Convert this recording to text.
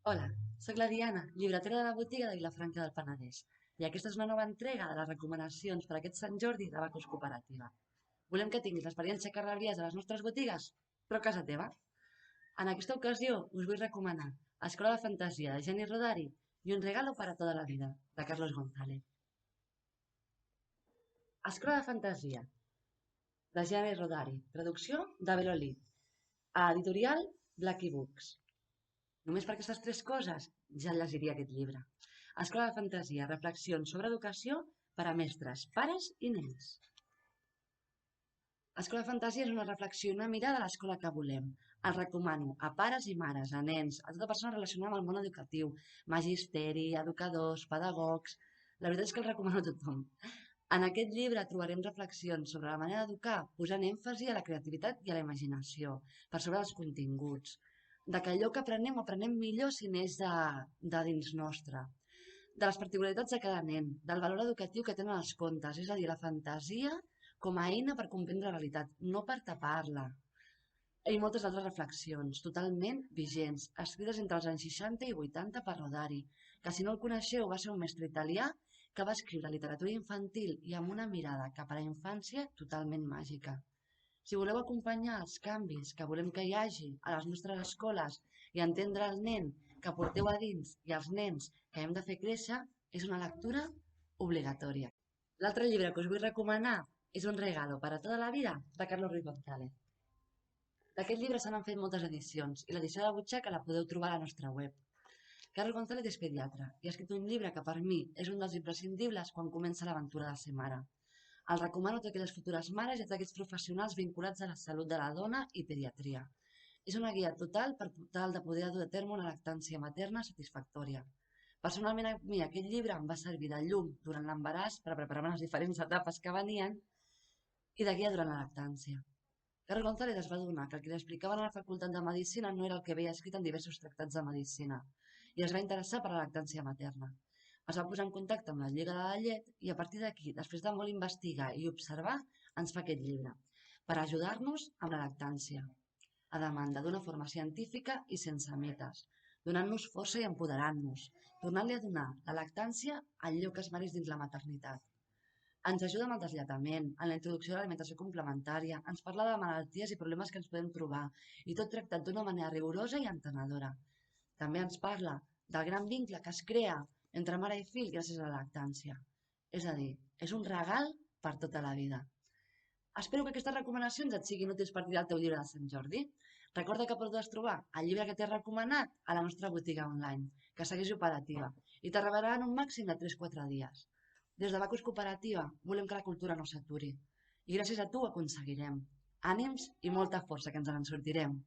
Hola, soc la Diana, llibretera de la botiga de Vilafranca del Penedès, i aquesta és una nova entrega de les recomanacions per aquest Sant Jordi de Bacus Cooperativa. Volem que tinguis l'experiència que rebries a les nostres botigues, però a casa teva. En aquesta ocasió us vull recomanar Escola de Fantasia de Jenny Rodari i Un regalo para toda la vida, de Carlos González. Escola de Fantasia de Jenny Rodari, traducció de Belolí, a editorial Blacky Books. Només per aquestes tres coses ja llegiria aquest llibre. Escola de Fantasia, reflexions sobre educació per a mestres, pares i nens. Escola de Fantasia és una reflexió i una mirada a l'escola que volem. El recomano a pares i mares, a nens, a tota persona relacionada amb el món educatiu, magisteri, educadors, pedagogs. La veritat és que el recomano a tothom. En aquest llibre trobarem reflexions sobre la manera d'educar, posant èmfasi a la creativitat i a la imaginació, per sobre dels continguts, de que allò que aprenem ho aprenem millor si neix de dins nostre, de les particularitats de cada nen, del valor educatiu que tenen els contes, és a dir, la fantasia com a eina per comprendre la realitat, no per tapar-la. I moltes altres reflexions, totalment vigents, escrites entre els anys 60 i 80 per Rodari, que si no el coneixeu va ser un mestre italià que va escriure literatura infantil i amb una mirada cap a la infància totalment màgica. Si voleu acompanyar els canvis que volem que hi hagi a les nostres escoles i entendre el nen que porteu a dins i els nens que hem de fer créixer, és una lectura obligatòria. L'altre llibre que us vull recomanar és Un regalo para toda la vida, de Carlos Ruiz González. D'aquest llibre se n'han fet moltes edicions i l'edició de la butxaca la podeu trobar a la nostra web. Carlos González és pediatre i ha escrit un llibre que per mi és un dels imprescindibles quan comença l'aventura de ser mare. El recomano a totes aquelles futures mares i a tots aquests professionals vinculats a la salut de la dona i pediatria. És una guia total per tal de poder dur a terme una lactància materna satisfactòria. Personalment a mi aquest llibre em va servir de llum durant l'embaràs per preparar-me les diferents etapes que venien i de guia durant la lactància. Carlos González es va adonar que el que li explicaven a la facultat de Medicina no era el que veia escrit en diversos tractats de Medicina i es va interessar per la lactància materna. Es va posar en contacte amb la Lliga de la Llet i a partir d'aquí, després de molt investigar i observar, ens fa aquest llibre per ajudar-nos amb la lactància, a demanda d'una forma científica i sense mites, donant-nos força i empoderant-nos, tornant-li a donar la lactància al lloc que es mereix dins la maternitat. Ens ajuda amb el deslletament, en la introducció de l'alimentació complementària, ens parla de malalties i problemes que ens podem trobar, i tot tractat d'una manera rigorosa i entenedora. També ens parla del gran vincle que es crea entre mare i fill gràcies a la lactància. És a dir, és un regal per tota la vida. Espero que aquestes recomanacions et siguin útils per tirar el teu llibre de Sant Jordi. Recorda que podràs trobar el llibre que t'he recomanat a la nostra botiga online, que segueix operativa, i t'arribarà en un màxim de 3-4 dies. Des de Bacus Cooperativa volem que la cultura no s'aturi i gràcies a tu ho aconseguirem. Ànims i molta força, que ens en sortirem.